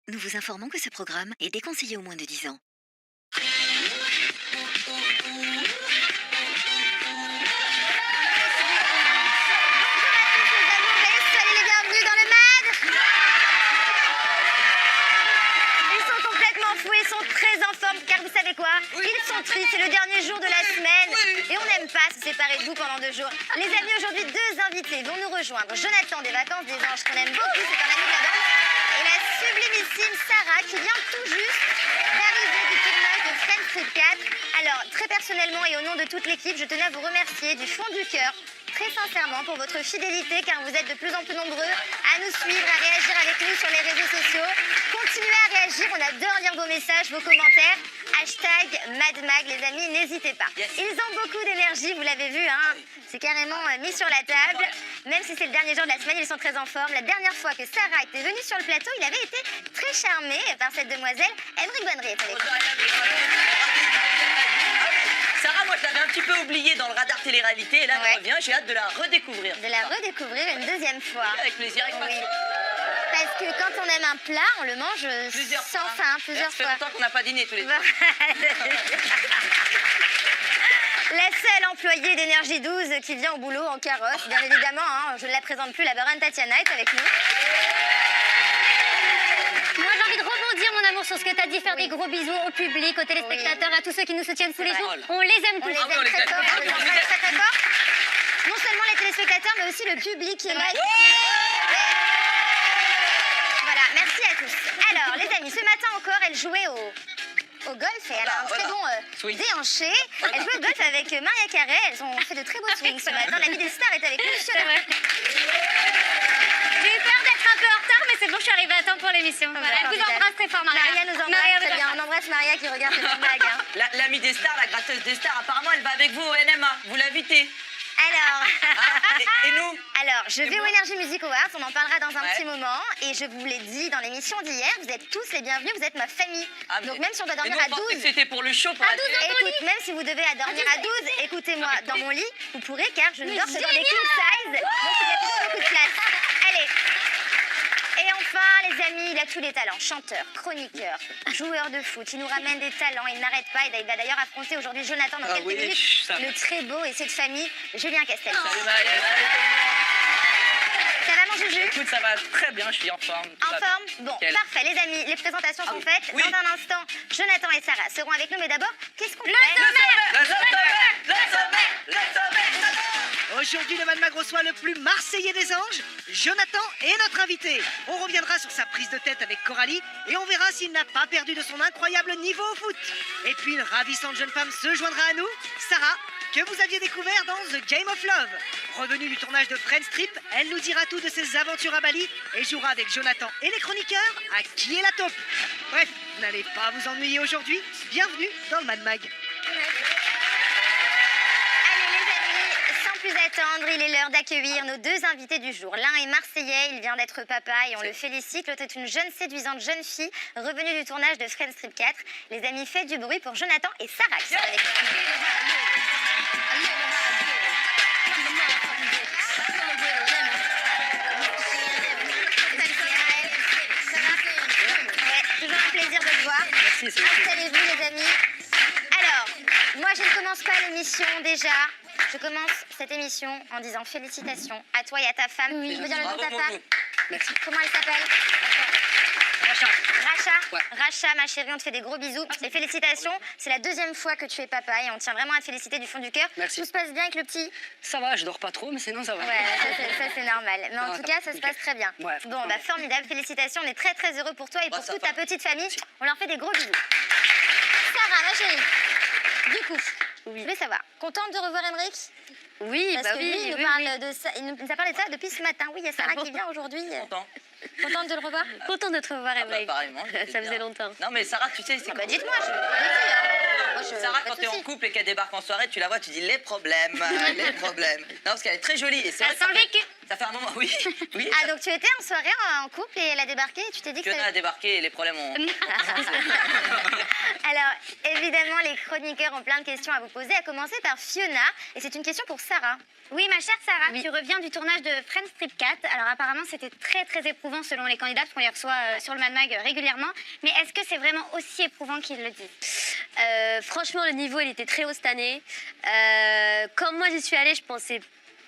Nous vous informons que ce programme est déconseillé aux moins de 10 ans. Car vous savez quoi? Ils sont tristes, c'est le dernier jour de la semaine et on n'aime pas se séparer de vous pendant 2 jours. Les amis, aujourd'hui, 2 invités vont nous rejoindre. Jonathan des Vacances des Anges, qu'on aime beaucoup, c'est un ami de la danse, et la sublimissime Sarah qui vient tout juste d'arriver du tournage de Friends Trip 4. Alors, très personnellement et au nom de toute l'équipe, je tenais à vous remercier du fond du cœur, très sincèrement, pour votre fidélité, car vous êtes de plus en plus nombreux à nous suivre, à réagir avec nous sur les réseaux sociaux. Continuez à réagir, on adore lire vos messages, vos commentaires. Hashtag MadMag, les amis, n'hésitez pas. Yes. Ils ont beaucoup d'énergie, vous l'avez vu, hein. C'est carrément mis sur la table. Même si c'est le dernier jour de la semaine, ils sont très en forme. La dernière fois que Sarah était venue sur le plateau, il avait été très charmé par cette demoiselle. Emmerich Bonnery est avec nous. Sarah, moi je l'avais un petit peu oubliée dans le radar télé-réalité et là Ouais. elle revient, j'ai hâte de la redécouvrir. De la redécouvrir une deuxième fois. Avec plaisir, avec Oui. passion. Parce que quand on aime un plat, on le mange Plusieurs sans fois. fin, plusieurs Ça fait fois. longtemps qu'on n'a pas dîné tous les deux. La seule employée d'énergie 12 qui vient au boulot en carrosse, bien évidemment, hein, je ne la présente plus, la baronne Tatiana est avec nous. Moi, j'ai envie de rebondir, mon amour, sur ce que tu as dit, faire des gros bisous au public, aux téléspectateurs, à tous ceux qui nous soutiennent tous les vrai. jours. On les aime On tous. les Ah oui, on aime les très aime. fort, on les embrasse très très fort. Non seulement les téléspectateurs, mais aussi le public qui est là. Voilà, merci à tous. Alors, les amis, ce matin encore, elle jouait au golf et elle a un très Voilà. bon Swing. déhanché. Elle jouait au golf avec Maria Carré. Elles ont fait de très beaux swings ce matin. L'ami des stars est avec nous. C'est vrai. J'ai eu peur d'être un peu en retard, mais c'est bon, je suis arrivée à temps pour l'émission. Voilà, je vous formidable. embrasse très fort, Maria. Maria nous embrasse Maria, très bien. On embrasse Maria qui regarde cette blague. Hein. L'amie des stars, la gratteuse des stars, apparemment elle va avec vous au NMA. Vous l'invitez. Alors, Et nous alors, je vais moi au Energy Music Awards, on en parlera dans un Ouais. petit moment. Et je vous l'ai dit dans l'émission d'hier, vous êtes tous les bienvenus, vous êtes ma famille. Ah, mais- Donc même si on doit Et dormir nous, on à pensait 12, que c'était pour le show, pour la télé. écoute, même si vous devez dormir à 12, écoutez-moi dans mon lit, vous pourrez car je ne dors que dans des king size. Donc il y a toujours beaucoup de place. Allez. Et enfin, les amis, il a tous les talents. Chanteur, chroniqueur, joueur de foot. Il nous ramène des talents, il n'arrête pas. Il va d'ailleurs affronter aujourd'hui Jonathan dans Ah quelques oui, minutes. ça- Le très beau et cette famille, Julien Castel. Salut Maria. Ça va mon Juju? Écoute, ça va très bien, je suis en forme. En forme? Bon, Nickel. parfait les amis, les présentations sont oui. faites. Oui. Dans un instant, Jonathan et Sarah seront avec nous. Mais d'abord, qu'est-ce qu'on fait? Aujourd'hui, le Mad Mag reçoit le plus marseillais des anges, Jonathan est notre invité. On reviendra sur sa prise de tête avec Coralie et on verra s'il n'a pas perdu de son incroyable niveau au foot. Et puis une ravissante jeune femme se joindra à nous, Sarah, que vous aviez découvert dans The Game of Love. Revenue du tournage de Friends Trip, elle nous dira tout de ses aventures à Bali et jouera avec Jonathan et les chroniqueurs à Qui est la taupe. Bref, vous n'allez pas vous ennuyer aujourd'hui. Bienvenue dans le Mad Mag. Allez les amis, sans plus attendre, il est l'heure d'accueillir nos 2 invités du jour. L'un est marseillais, il vient d'être papa et on le félicite. L'autre est une jeune séduisante jeune fille revenue du tournage de Friends Trip 4. Les amis, faites du bruit pour Jonathan et Sarah qui sont avec nous. Ouais, toujours un plaisir de te voir. Merci, c'est Installez-vous les amis. Alors, moi je ne commence pas l'émission déjà. Je commence cette émission en disant félicitations à toi et à ta femme. Je peux dire le nom de ta Bravo, femme? Merci. Comment elle s'appelle? Racha. Racha. Ouais. Racha, ma chérie, on te fait des gros bisous. Et félicitations, c'est la 2e fois que tu es papa et on tient vraiment à te féliciter du fond du cœur. Merci. Tout se passe bien avec le petit? Ça va, je dors pas trop, mais sinon ça va. Ouais, ça c'est normal. Mais en Non, tout ça cas, va, ça se nickel. passe très bien. Ouais, Bon, bah formidable, félicitations. On est très très heureux pour toi et pour ça toute va. ta petite famille. On leur fait des gros bisous. Sarah, ma chérie. Du coup, je voulais savoir, contente de revoir Emmerich? Oui, Parce bah que oui, lui, il nous oui, parle oui. de ça, il nous a parlé de ça depuis ce matin. Oui, il y a Sarah qui vient aujourd'hui. Content. Contente de le revoir? Content de te revoir, Ah bah, Emmerich. pareillement, Ça faisait longtemps. Non mais Sarah, tu sais, c'est Bah dites-moi, je l'ai dit. Hein. moi, Sarah, pas quand de t'es en soucis. couple et qu'elle débarque en soirée, tu la vois, tu dis les problèmes, les problèmes. Non, parce qu'elle est très jolie. Et c'est vrai que sent le vécu. ça fait un moment, oui. oui Ah, donc tu étais en soirée en couple et elle a débarqué et tu t'es dit que Fiona a débarqué et les problèmes ont... Alors, évidemment, les chroniqueurs ont plein de questions à vous poser, à commencer par Fiona. Et c'est une question pour Sarah. Oui, ma chère Sarah, Oui. tu reviens du tournage de Friends Strip 4. Alors apparemment, c'était très très éprouvant selon les candidats, parce qu'on les reçoit sur le Mad Mag régulièrement. Mais est-ce que c'est vraiment aussi éprouvant qu'ils le disent? Franchement, le niveau, il était très haut cette année. Quand moi j'y suis allée, je pensais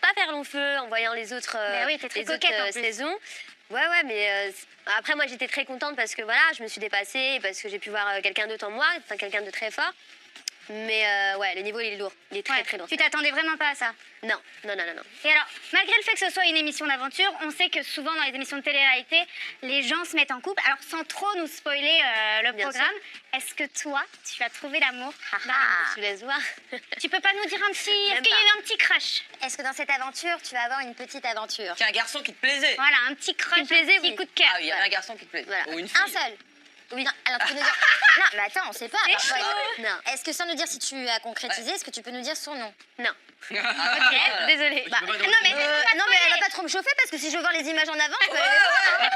pas faire long feu en voyant les autres, Mais oui, t'es très les coquette, autres en plus. saisons. Ouais, mais après, moi, j'étais très contente parce que voilà, je me suis dépassée, parce que j'ai pu voir quelqu'un d'autre en moi, enfin quelqu'un de très fort. Mais ouais, le niveau, il est lourd. Il est très, Ouais, très lourd. tu t'attendais vraiment pas à ça? Non. Et alors, malgré le fait que ce soit une émission d'aventure, on sait que souvent dans les émissions de télé-réalité, les gens se mettent en couple. Alors, sans trop nous spoiler le Bien programme, est-ce que toi, tu as trouvé l'amour? Tu laisses voir. Tu peux pas nous dire un petit... Est-ce Même qu'il y a pas. eu un petit crush? Est-ce que dans cette aventure, tu vas avoir une petite aventure? Tiens, un garçon qui te plaisait. Voilà, un petit crush, Qui te plaisait, un petit oui. coup de cœur. Ah oui, il y avait un garçon qui te plaisait. Voilà. Ou une fille. Un seul? Oui. Non, alors tu peux nous dire... Non, mais attends, on sait pas. C'est Parfois, chaud. Non. Est-ce que sans nous dire si tu as concrétisé, est-ce que tu peux nous dire son nom? Non. Ah, Ok, désolée. Bah, non, mais elle va pas trop me chauffer parce que si je veux voir les images en avant, je peux aller les voir.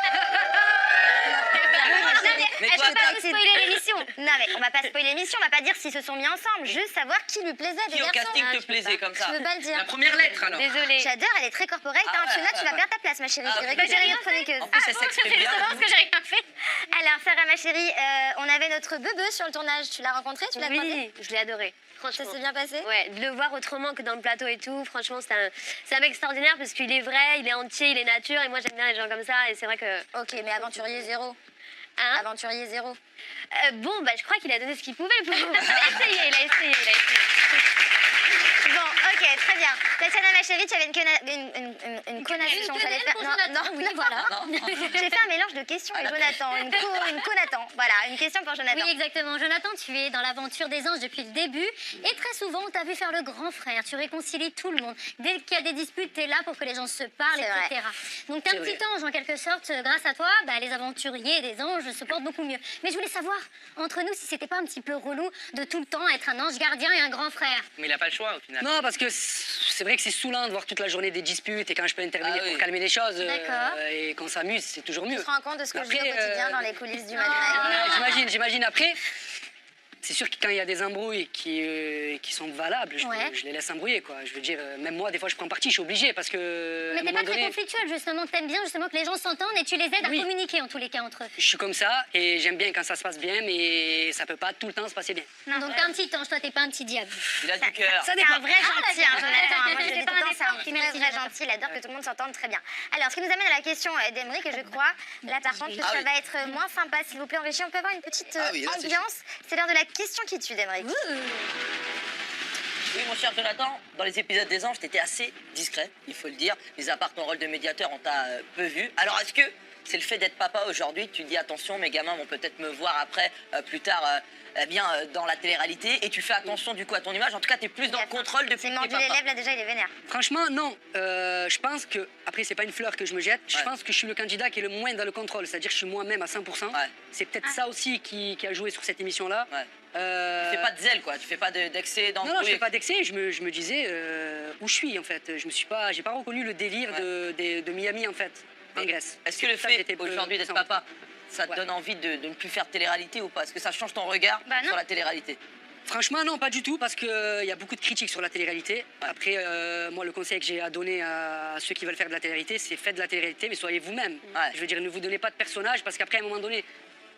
Mais Est-ce toi, que tu peux nous spoiler l'émission? Non, mais on va pas spoiler l'émission, on va pas dire s'ils se sont mis ensemble, juste savoir qui lui plaisait des qui au garçons. casting Ah, te je plaisait peux comme ça? Je veux pas le dire. La première lettre, alors. Désolée. J'adore, elle est très corporate. Ah, hein. ouais, Fiona, tu ouais, vas ouais. perdre ta place, ma chérie. Ah, Je vais bah, récupérer j'ai une chroniqueuse. En plus, elle s'exprime bien. C'est parce que j'ai rien fait. Alors, Sarah, ma chérie, on avait notre bebeu sur le tournage. Tu l'as rencontré? Tu l'as croisé? Oui, je l'ai adoré. Ça Franchement. s'est bien passé? Ouais, de le voir autrement que dans le plateau et tout, franchement, c'est un mec extraordinaire parce qu'il est vrai, il est entier, il est nature et moi j'aime bien les gens comme ça et c'est vrai que... Ok, mais aventurier zéro. Hein Aventurier zéro. Bon, bah je crois qu'il a donné ce qu'il pouvait, le pauvre. Il a essayé. Bon, ok, très bien. Tatiana, ma chérie, tu avais une connation. J'allais faire... pour Non, Jonathan. non, oui, voilà. J'ai fait un mélange de questions et Jonathan. Une connatan. Voilà, une question pour Jonathan. Oui, exactement. Jonathan, tu es dans l'aventure des anges depuis le début. Et très souvent, on t'a vu faire le grand frère. Tu réconcilies tout le monde. Dès qu'il y a des disputes, tu es là pour que les gens se parlent, C'est etc. Donc, t'es un petit ange, en quelque sorte. Grâce à toi, bah, les aventuriers des anges se portent beaucoup mieux. Mais je voulais savoir, entre nous, si c'était pas un petit peu relou de tout le temps être un ange gardien et un grand frère. Mais il n'a pas le choix, au final. Non, parce que c'est vrai que c'est saoulant de voir toute la journée des disputes et quand je peux intervenir Ah oui. pour calmer les choses D'accord. et qu'on s'amuse, c'est toujours mieux. Tu te rends compte de ce que je vis au Après, quotidien dans les coulisses du Mad Ouais, Mag. j'imagine. Après, c'est sûr que quand il y a des embrouilles qui sont valables, Ouais. je les laisse embrouiller, quoi. Je veux dire, même moi, des fois, je prends parti, je suis obligé parce que. Mais à un t'es moment pas très donné, conflictuel, justement. T'aimes bien, justement, que les gens s'entendent et tu les aides Oui. à communiquer, en tous les cas, entre eux. je suis comme ça et j'aime bien quand ça se passe bien, mais ça peut pas tout le temps se passer bien. Donc, t'es un petit ange, toi, t'es pas un petit diable. Il a du cœur. C'est un vrai gentil, hein, Jonathan. Moi, je le C'est dis pas tout le un temps, c'est un effort. vrai, Merci, vrai Jonathan. gentil. Il adore que tout le monde s'entende très bien. Alors, ce qui nous amène à la question d'Emeric, et je crois, là, par contre, que Ah ça oui. va être moins sympa, s'il vous plaît, en régie. On peut avoir une petite Ah oui, là, c'est ambiance. C'est l'heure de la question qui tue d'Emeric. Oui, mon cher Jonathan, dans les épisodes des anges, t'étais assez discret, il faut le dire. Mis à part ton rôle de médiateur, on t'a peu vu. Alors, est-ce que c'est le fait d'être papa aujourd'hui, tu dis attention, mes gamins vont peut-être me voir après, plus tard, dans la télé-réalité, et tu fais attention du coup à ton image. En tout cas, t'es plus dans le contrôle depuis C'est que t'es mordu les papa. lèvres, là, déjà, il est vénère. Franchement, non. Je pense que, après, c'est pas une fleur que je me jette, je Ouais. pense que je suis le candidat qui est le moins dans le contrôle, c'est-à-dire que je suis moi-même à 100%. Ouais. C'est peut-être ça aussi qui a joué sur cette émission-là. Ouais. Tu fais pas de zèle, quoi. Tu fais pas d'excès, Non, d'embrouille. je fais pas d'excès. Je me disais où je suis en fait. J'ai pas reconnu le délire de Miami en fait, en Grèce. Est-ce que le C'est ça fait j'étais peu- aujourd'hui d'être sans- papa, ça te Ouais. donne envie de ne plus faire de télé-réalité ou pas? Est-ce que ça change ton regard Bah non. sur la télé-réalité? Franchement, non, pas du tout, parce qu'il y a beaucoup de critiques sur la télé-réalité. Après, moi, le conseil que j'ai à donner à ceux qui veulent faire de la télé-réalité, c'est faites de la télé-réalité, mais soyez vous-même. Ouais. Je veux dire, ne vous donnez pas de personnage, parce qu'après, à un moment donné,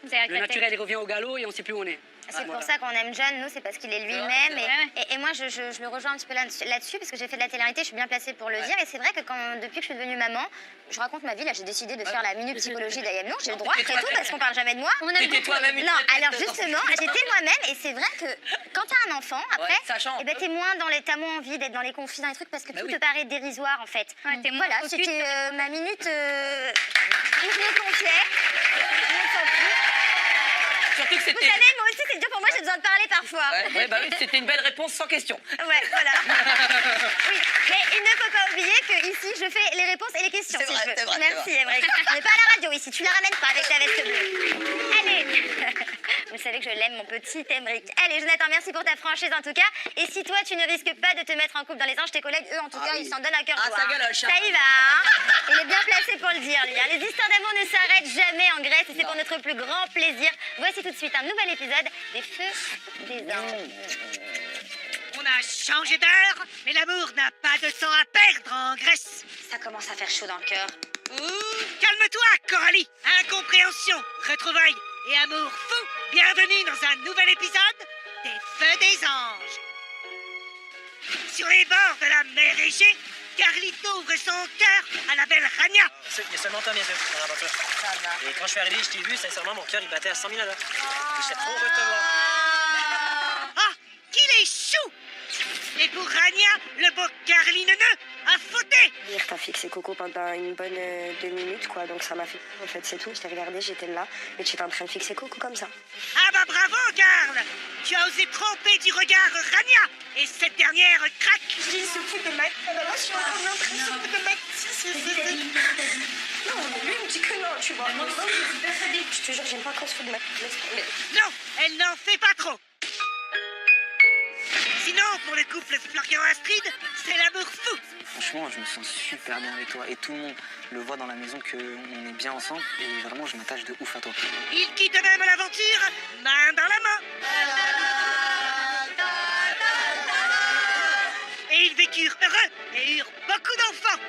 C'est avec le la tête. naturel il revient au galop et on sait plus où on est. C'est pour Voilà. ça qu'on aime John, nous, c'est parce qu'il est lui-même. vrai, Et moi, je le rejoins un petit peu là-dessus, parce que j'ai fait de la télé-réalité, je suis bien placée pour le dire. Et c'est vrai que depuis que je suis devenue maman, je raconte ma vie. Là, j'ai décidé de faire la minute psychologie d'Ayam. Non, j'ai le droit, T'étais après tout, parce qu'on parle jamais de moi. On aime T'étais beaucoup. toi-même une Non, vedette alors dans- justement, j'étais moi-même. Et c'est vrai que quand t'as un enfant, après, Ouais, ça change. eh ben, t'as moins envie d'être dans les conflits, dans les trucs, parce que Bah tout oui. te paraît dérisoire, en fait. Ouais, t'es moins Voilà, focus. c'était ma minute. Je me confiais. Je me sens plus. Surtout que Vous c'était. savez, moi aussi, c'est dur pour moi, j'ai besoin de parler parfois. Ouais, bah oui, c'était une belle réponse sans question. Ouais, voilà. Oui, mais il ne faut pas oublier que ici, je fais les réponses et les questions, C'est si vrai, je veux. c'est vrai, Merci, c'est vrai. Emeric. On n'est pas à la radio ici, tu la ramènes pas avec ta veste bleue. Allez. Vous le savez que je l'aime, mon petit Emmerich. Allez, Jonathan, merci pour ta franchise en tout cas. Et si toi, tu ne risques pas de te mettre en couple dans les anges, tes collègues, eux, en tout cas, ils s'en donnent à cœur joie. ça galoche, hein. Ça y va, hein. Il est bien placé pour le dire, lui. Hein. Les histoires d'amour ne s'arrêtent jamais en Grèce et c'est pour notre plus grand plaisir. Voici tout de suite un nouvel épisode des Feux des Anges. On a changé d'heure, mais l'amour n'a pas de temps à perdre en Grèce. Ça commence à faire chaud dans le cœur. Ouh, calme-toi, Coralie. Incompréhension, retrouvailles et amour fou. Bienvenue dans un nouvel épisode des Feux des Anges. Sur les bords de la mer Égée, Carlito ouvre son cœur à la belle Rania. Il y a seulement toi, mes yeux, dans l'aventure. Et quand je suis arrivé, je t'ai vu, sincèrement, mon cœur, il battait à 100 000 à l'heure. J'étais trop heureux de te voir. Ah, qu'il est chou. Et pour Rania, le beau Carlineneux a fauté. Hier, t'as fixé Coco pendant une bonne 2 minutes, quoi. Donc ça m'a fait. En fait, c'est tout. Je t'ai regardé, j'étais là. Et tu étais en train de fixer Coco comme ça. Ah bah bravo, Carl. Tu as osé tromper du regard Rania. Et cette dernière craque. Il se fout de mec. Oh là là, je suis en train de se fout de mec. Si. Non, lui, il me dit que non, tu vois. Non, je te jure, j'aime pas qu'on se fout de mec. Non, elle n'en fait pas trop. Sinon, pour le couple Florian-Astrid, c'est l'amour fou. Franchement, je me sens super bien avec toi et tout le monde le voit dans la maison qu'on est bien ensemble et vraiment je m'attache de ouf à toi. Ils quittent même l'aventure, main dans la main. Et ils vécurent heureux et eurent beaucoup d'enfants.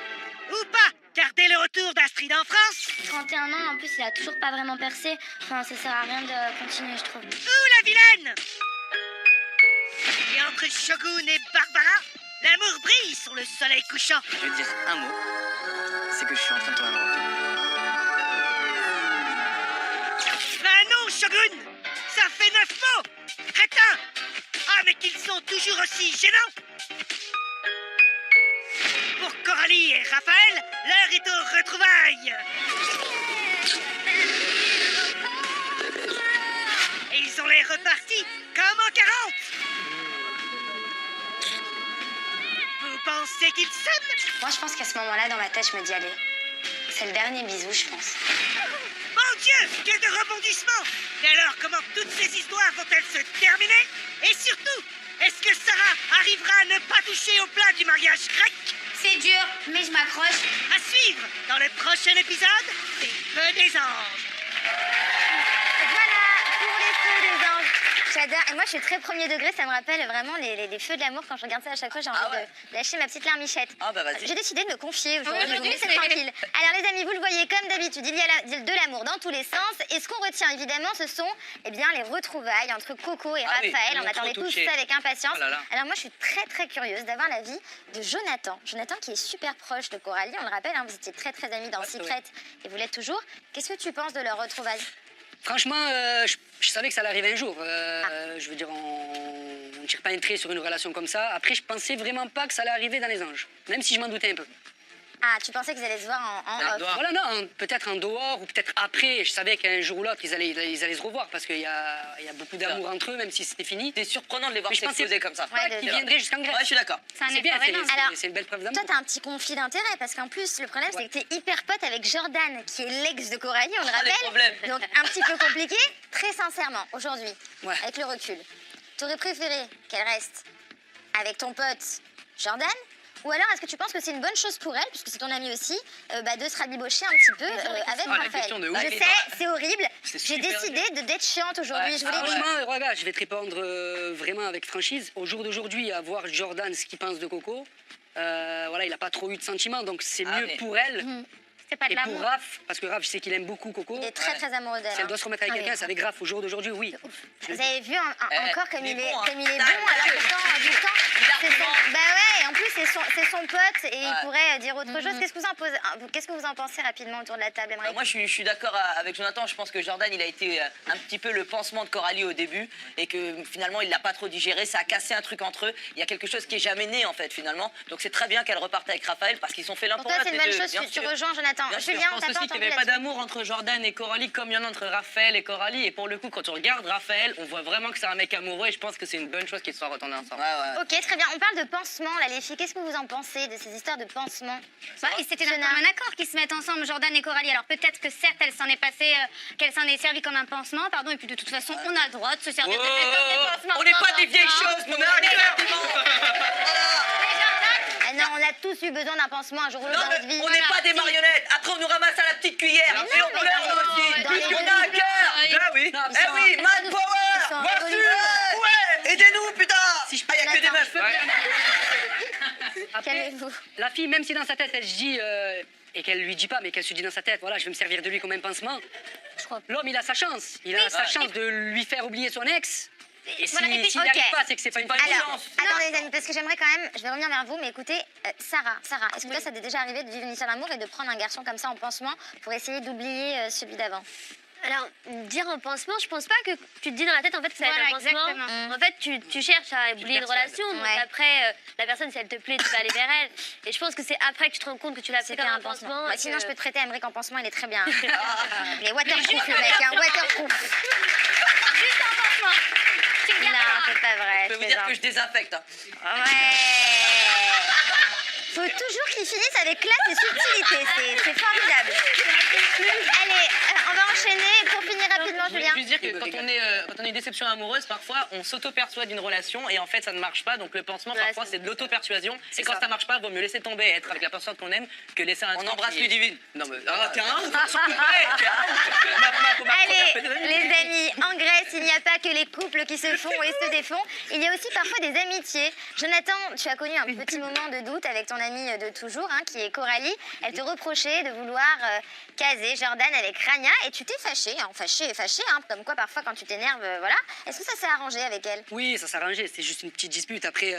Ou pas, car dès le retour d'Astrid en France... 31 ans, en plus, il a toujours pas vraiment percé. Enfin, ça sert à rien de continuer, je trouve. Ouh, la vilaine. Et entre Shogun et Barbara, l'amour brille sur le soleil couchant. Je vais te dire un mot, c'est que je suis en train de tomber amoureux. Ben non, Shogun, ça fait 9 mots. Crétin. Ah, mais qu'ils sont toujours aussi gênants. Pour Coralie et Raphaël, l'heure est aux retrouvailles. Et ils ont l'air repartis comme en 40. Vous pensez qu'ils s'aiment? Moi, je pense qu'à ce moment-là, dans ma tête, je me dis, allez, c'est le dernier bisou, je pense. Mon Dieu, quel de rebondissement! Mais alors, comment toutes ces histoires vont-elles se terminer? Et surtout, est-ce que Sarah arrivera à ne pas toucher au plat du mariage grec? C'est dur, mais je m'accroche. À suivre dans le prochain épisode des Feux des Anges. Voilà, pour les Feux des Anges. J'adore. Et moi, je suis très premier degré. Ça me rappelle vraiment les feux de l'amour. Quand je regarde ça à chaque fois, j'ai envie de lâcher ma petite larmichette. Ah bah vas-y. J'ai décidé de me confier aujourd'hui. Oui, Vous me laissez tranquille. Alors, les amis, vous le voyez, comme d'habitude, il y a de l'amour dans tous les sens. Et ce qu'on retient, évidemment, ce sont les retrouvailles entre Coco et Ah oui, Raphaël. ils On m'ont attendait trop tous touché. ça avec impatience. Oh là là. Alors, moi, je suis très, très curieuse d'avoir l'avis de Jonathan. Jonathan, qui est super proche de Coralie. On le rappelle, hein, vous étiez très, très amis dans Secret et vous l'êtes toujours. Qu'est-ce que tu penses de leur retrouvaille? Franchement, je savais que ça allait arriver un jour. Je veux dire, on ne tire pas un trait sur une relation comme ça. Après, je pensais vraiment pas que ça allait arriver dans les anges, même si je m'en doutais un peu. Ah, tu pensais qu'ils allaient se voir en off? Voilà, non, peut-être en dehors ou peut-être après. Je savais qu'un jour ou l'autre, ils allaient se revoir parce qu'il y a beaucoup d'amour entre eux, même si c'était fini. C'était surprenant de les voir Mais je pensais s'exposer comme ça. Ouais, Ils viendraient jusqu'en Grèce. Ouais, je suis d'accord. C'est bien, Alors, c'est une belle preuve d'amour. Toi, t'as un petit conflit d'intérêt parce qu'en plus, le problème, c'est que t'es hyper pote avec Jordan, qui est l'ex de Coralie, on le les rappelle. problèmes. Donc, un petit peu compliqué. Très sincèrement, aujourd'hui, Ouais. avec le recul, t'aurais préféré qu'elle reste avec ton pote Jordan? Ou alors, est-ce que tu penses que c'est une bonne chose pour elle, puisque c'est ton ami aussi, de se rabibocher un petit peu avec la Raphaël? question de ouf. Je sais, c'est horrible. C'est J'ai super décidé d'être chiante aujourd'hui. Ouais. Je voulais Ah ouais. Franchement, regarde, je vais te répondre vraiment avec franchise. Au jour d'aujourd'hui, à voir Jordan ce qu'il pense de Coco, voilà, il n'a pas trop eu de sentiments, donc c'est Ah, mieux mais- pour elle. C'est pas de Et pour l'amour. Raph, parce que Raph, je sais qu'il aime beaucoup Coco. Il est très, très amoureux d'elle. Si elle doit se remettre avec Ah, quelqu'un, oui. c'est avec Raph. Au jour d'aujourd'hui, oui. Vous avez vu encore comme il il est est, bon, hein. comme il est bon, Ah, alors pourtant, il c'est son... argumente. Bah ouais, et en plus c'est son pote et il Ouais. pourrait dire autre chose. Qu'est-ce que vous en pensez rapidement autour de la table, Emmerich? Moi, je suis d'accord avec Jonathan. Je pense que Jordan, il a été un petit peu le pansement de Coralie au début et que finalement, il l'a pas trop digéré. Ça a cassé un truc entre eux. Il y a quelque chose qui est jamais né, en fait, finalement. Donc, c'est très bien qu'elle reparte avec Raphaël parce qu'ils sont faits l'un Pour pour toi, l'autre. c'est une les bonne deux, chose. bien Tu sûr. rejoins Jonathan Jonathan. Bien sûr, Julien, Je on pense aussi t'attend qu'il n'y avait pas d'amour entre Jordan et Coralie comme il y en a entre Raphaël et Coralie. Et pour le coup, quand tu regardes Raphaël, on voit vraiment que c'est un mec amoureux et je pense que c'est une bonne chose qu'ils soient retournés ensemble. Ok, très bien. On parle de pansements, là, les filles. Qu'est-ce que vous en pensez de ces histoires de pansements? Et c'était d'un commun accord qu'ils se mettent ensemble, Jordan et Coralie. Alors peut-être que certes, elle s'en est passée, qu'elle s'en est servie comme un pansement, pardon, et puis de toute façon, on a le droit de se servir de pansements. On n'est pas des vieilles choses, mon Ah non, on a tous eu besoin d'un pansement un jour ou l'autre dans notre vie. On n'est pas des marionnettes. Après, on nous ramasse à la petite cuillère. Mais Et non, on mais pleure dans aussi. les Parce deux qu'on a un cœur. Ah oui. Eh oui, man power. Voici. Ouais. Aidez-nous, putain. Si je Ah, il n'y a que des meufs. Après, Calmez-vous. la fille, même si dans sa tête, elle se dit, et qu'elle lui dit pas, mais qu'elle se dit dans sa tête, voilà, je vais me servir de lui comme un pansement, l'homme, il a sa chance. Il a sa chance de lui faire oublier son ex. Et s'il Voilà, et puis, n'y ok. arrive pas, c'est que c'est pas une Alors, chance. attendez les amis, parce que j'aimerais quand même, je vais revenir vers vous, mais écoutez, Sarah, est-ce que toi ça t'est déjà arrivé de vivre une histoire d'amour et de prendre un garçon comme ça en pansement pour essayer d'oublier celui d'avant? Alors, dire un pansement, je pense pas que tu te dis dans la tête en fait que ça va être un Voilà, pansement. exactement. En fait, tu cherches à oublier une relation. Donc Ouais. après, la personne, si elle te plaît, tu vas aller vers elle. Et je pense que c'est après que tu te rends compte que tu l'as pris C'était comme un un pansement. pansement. Bah, et sinon, que- je peux te prêter Emmerich en pansement, il est très bien. Il est waterproof le mec, hein, waterproof. Non, c'est pas vrai. Je peux vous dire que je désinfecte. Ouais. Faut toujours qu'ils finissent avec classe et subtilité, c'est formidable. Allez, on va enchaîner pour finir rapidement, Je voulais Julien. juste dire que quand on est une déception amoureuse, parfois on s'auto-persuade d'une relation et en fait ça ne marche pas. Donc le pansement, Ouais, parfois c'est de l'auto-persuasion. Et quand ça marche pas, vaut mieux laisser tomber et être avec la personne qu'on aime que laisser un On truc embrasse qui- Ludivine. Non mais Allez, les amis, en Grèce, il n'y a pas que les couples qui se font et se défont. Il y a aussi parfois des amitiés. Jonathan, tu as connu un petit moment de doute avec ton amie de toujours, hein, qui est Coralie. Elle te reprochait de vouloir caser Jordan avec Rania et tu t'es fâché, hein, fâché, hein, comme quoi parfois quand tu t'énerves, voilà. Est-ce que ça s'est arrangé avec elle? Oui, ça s'est arrangé, c'était juste une petite dispute. Après,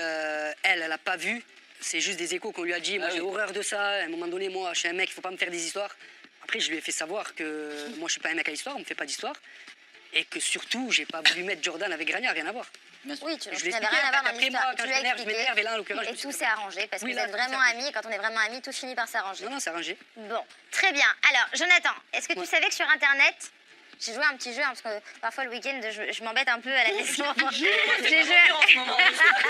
elle a pas vu. C'est juste des échos qu'on lui a dit. Moi, j'ai horreur de ça. À un moment donné, moi, je suis un mec, il faut pas me faire des histoires. Après, je lui ai fait savoir que moi, je suis pas un mec à histoire, on me fait pas d'histoire. Et que surtout, j'ai pas voulu mettre Jordan avec Rania, rien à voir. Oui, tu Je l'ai n'avais expliqué, rien à voir dans après, l'histoire. moi, Tu quand lui je as m'énerve, je expliqué. m'énerve, et là, en l'occurrence, je Et me suis tout dit, s'est arrangé parce que oui, vous là, êtes tout vraiment s'est amis et quand on est vraiment amis, tout finit par s'arranger. Non, c'est arrangé. Bon, très bien. Alors, Jonathan, est-ce que tu savais que sur Internet, j'ai joué à un petit jeu, hein, parce que parfois le week-end, je m'embête un peu à la maison. J'ai joué En ce moment.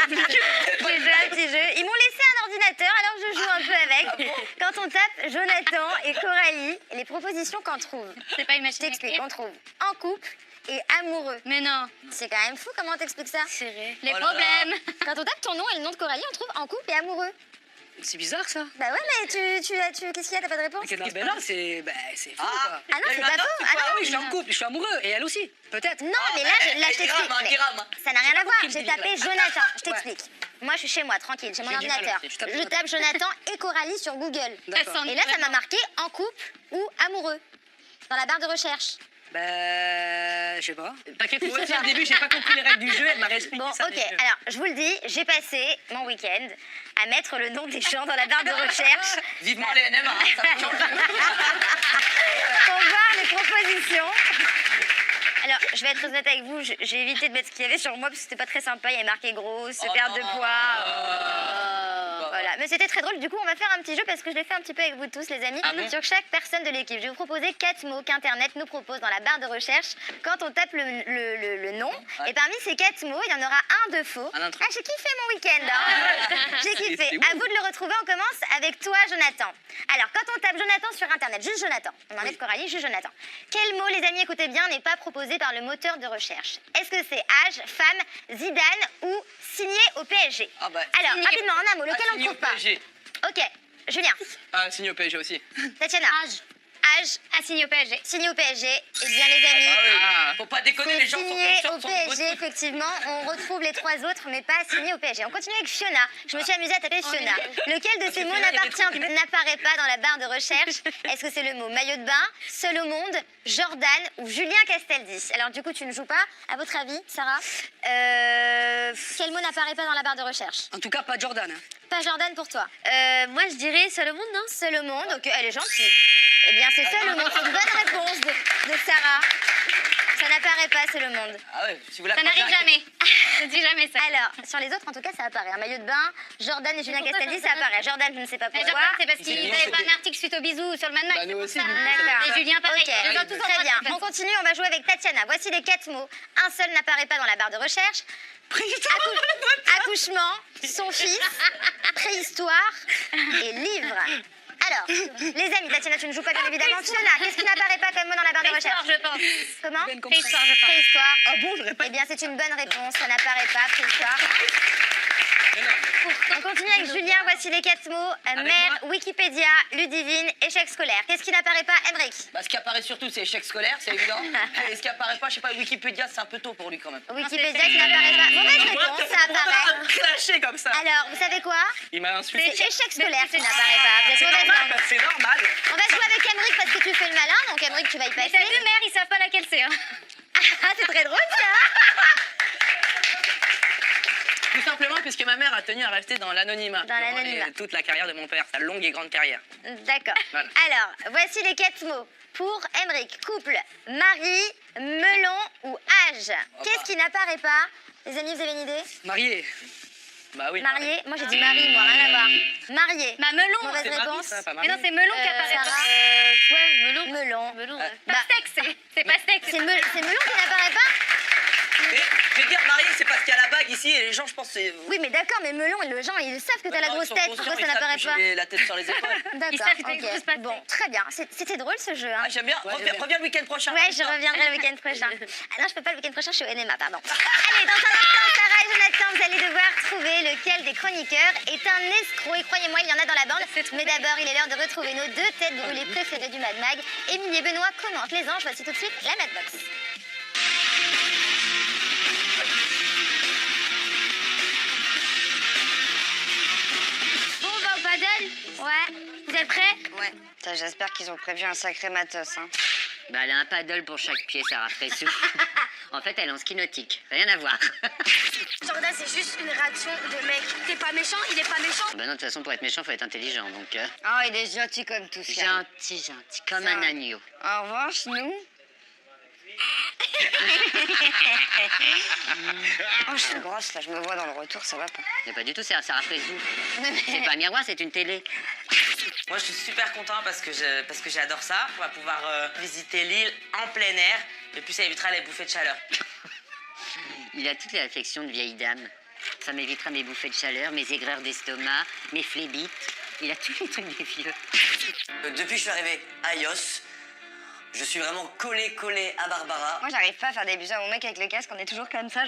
j'ai joué à un petit jeu. Ils m'ont laissé un ordinateur, alors je joue un peu avec. Quand on tape Jonathan et Coralie, les propositions qu'on trouve, C'est pas une je machine à t'explique, écrire. on trouve en couple et amoureux. Mais non, C'est quand même fou, comment on t'explique ça? les Oh là problèmes. Quand on tape ton nom et le nom de Coralie, on trouve en couple et amoureux. C'est bizarre, ça. Bah ouais, mais qu'est-ce qu'il y a? T'as pas de réponse? Ben là, c'est fou, quoi. Ah non, c'est une pas attente faux. ou Ah pas? non, Oui, je suis en couple, je suis amoureux. Et elle aussi, peut-être. non, mais là, je t'explique. Mais ça n'a rien à voir. J'ai tapé Jonathan. Je t'explique. Moi, je suis chez moi, tranquille, j'ai mon J'ai du mal ordinateur. aussi, je tape Je tape Jonathan et Coralie sur Google. D'accord. Et là, ça m'a marqué en couple ou amoureux. Dans la barre de recherche. Ben, je sais pas. T'inquiète, moi aussi au début j'ai pas compris les règles du jeu, elle m'a expliqué Bon, ça. ok. Alors, je vous le dis, j'ai passé mon week-end à mettre le nom des gens dans la barre de recherche Vivement les NMA. Ça change. pour voir les propositions. Alors, je vais être honnête avec vous, j'ai évité de mettre ce qu'il y avait sur moi parce que c'était pas très sympa. Il y avait marqué grosse, Oh perte de non. poids. Voilà, mais c'était très drôle. Du coup, on va faire un petit jeu parce que je l'ai fait un petit peu avec vous tous, les amis. Ah bon Sur chaque personne de l'équipe, je vais vous proposer 4 mots qu'Internet nous propose dans la barre de recherche quand on tape le nom. Ouais. Et parmi ces 4 mots, il y en aura un de faux. Un intrus. Ah, j'ai kiffé mon week-end. Hein. J'ai kiffé. À vous de le retrouver. On commence avec toi, Jonathan. Alors, quand on tape Jonathan sur Internet, juste Jonathan, on enlève Coralie, juste Jonathan. Quel mot, les amis, écoutez bien, n'est pas proposé par le moteur de recherche? Est-ce que c'est âge, femme, Zidane ou signé au PSG? Ah bah, Alors, signé- rapidement, en un mot, lequel on ne signé au trouve pas? PSG. Ok, Julien, Ah, signe au PSG aussi. Tatiana, Âge. âge, À signer au PSG. signé au PSG. Eh bien, les amis, Ah oui. Ah. Faut pas déconner, c'est les gens sont signé conscients au de son PSG, vote. effectivement. On retrouve les 3 autres, mais pas signé au PSG. On continue avec Fiona. Je me suis amusée à taper Fiona. Lequel de ces mots Fiona, il y a des trucs n'apparaît pas dans la barre de recherche? Est-ce que c'est le mot maillot de bain, seul au monde, Jordan ou Julien Castaldi? Alors, du coup, tu ne joues pas. À votre avis, Sarah? Quel mot n'apparaît pas dans la barre de recherche? En tout cas, pas Jordan. Hein. Pas Jordan pour toi. Moi, je dirais seul au monde, non? Seul au monde, ok, elle est gentille. Eh bien, c'est seul au monde. C'est une bonne réponse de Sarah. Ça n'apparaît pas, seul au monde. Ah ouais, si vous la Ça n'arrive prenez- jamais. Je ne dis jamais ça. Alors, sur les autres, en tout cas, ça apparaît. Un maillot de bain, Jordan et Julien Castaldi, ça apparaît. Jordan, je ne sais pas Mais pourquoi. Jordan, c'est parce qu'ils n'avaient pas un article suite au bisou sur le Mad Max. Bah, nous aussi, D'accord. Et Julien, pareil. Ok, Ils ont tous très bien. On continue, on va jouer avec Tatiana. Voici les 4 mots. Un seul n'apparaît pas dans la barre de recherche. Accouchement, son fils, préhistoire et livre. Alors, les amis, Tatiana, tu ne joues pas bien évidemment. Fiona, qu'est-ce qui n'apparaît pas comme mot dans la barre de recherche? Préhistoire, je pense. Comment? Préhistoire, je pense. Préhistoire. Ah bon, j'aurais pas. Eh bien, c'est une bonne réponse. Ça n'apparaît pas, préhistoire. On continue avec Julien. Voici les 4 mots. Mère, Wikipédia, Ludivine, échec scolaire. Qu'est-ce qui n'apparaît pas, Emric? Bah, ce qui apparaît surtout, c'est échec scolaire, c'est évident. Et ce qui apparaît pas, je sais pas, Wikipédia, c'est un peu tôt pour lui quand même. Wikipédia qui n'apparaît pas. Mauvaise réponse, ça apparaît. Clasher comme ça. Alors, vous savez quoi? Il m'a C'est insulté. échec scolaire qui n'apparaît pas. Vous êtes mauvaise langue. C'est normal. On va jouer avec Emric parce que tu fais le malin. Donc, Emric, tu vas y Mais passer. t'as vu, mère, ils savent pas laquelle c'est. Hein. Ah, c'est très drôle ça. Tout simplement puisque ma mère a tenu à rester dans l'anonymat. Dans l'anonymat. Toute la carrière de mon père, sa longue et grande carrière. D'accord. Voilà. Alors, voici les 4 mots. Pour Emric, couple, mari, melon ou âge. Qu'est-ce qui n'apparaît pas? Les amis, vous avez une idée? Marié. Bah oui. Marié. Moi, j'ai dit mari, moi, rien à voir. Marié. Bah, melon. Mauvaise C'est Marie, réponse. ça, pas Mais Marie. non, c'est melon qui apparaît pas. Sarah. Ouais, melon. Melon. Melon, Bah, pastèque, c'est pastèque. C'est melon qui n'apparaît pas? Mais je vais dire, marié, c'est parce qu'il y a la bague ici et les gens, je pense, c'est. Oui, mais d'accord, mais melon, les gens, ils savent que t'as la Non, ils grosse sont tête. conscients, Pourquoi ils ça savent n'apparaît que pas? j'ai la tête sur les épaules. D'accord. Ils savent que t'as une ok. grosse patte. Bon, très bien. C'était drôle ce jeu. Hein. Ah, j'aime bien. Reviens le week-end prochain. Ouais, je reviendrai le week-end prochain. Ah non, je peux pas le week-end prochain, je suis au NMA, pardon. Allez, dans un instant, Sarah et Jonathan, vous allez devoir trouver lequel des chroniqueurs est un escroc. Et croyez-moi, il y en a dans la bande. Mais d'abord, il est l'heure de retrouver nos 2 têtes brûlées préférées du Mad Mag. Émilie et Benoît commentent les anges. Voici tout de suite la Madbox. Bon, on va au paddle? Ouais. Vous êtes prêts? Ouais. J'espère qu'ils ont prévu un sacré matos. Hein. Bah, elle a un paddle pour chaque pied, Sarah Fressou. En fait, elle est en ski nautique. Rien à voir. Jordan, c'est juste une réaction de mec. T'es pas méchant, il est pas méchant. Bah non, de toute façon, pour être méchant, faut être intelligent. Donc, Oh, il est gentil comme tout ça. gentil, comme un agneau. En revanche, nous... Oh, je suis grosse, là, je me vois dans le retour, ça va pas. C'est pas du tout, c'est un Sarah Fressou. C'est pas un miroir, c'est une télé. Moi, je suis super content parce que j'adore ça. On va pouvoir visiter l'île en plein air. Et puis, ça évitera les bouffées de chaleur. Il a toutes les réflexions de vieille dame. Ça m'évitera mes bouffées de chaleur, mes aigreurs d'estomac, mes phlébites. Il a tous les trucs des vieux. Depuis que je suis arrivé à Ios, je suis vraiment collé à Barbara. Moi, j'arrive pas à faire des bisous à mon mec avec le casque, on est toujours comme ça.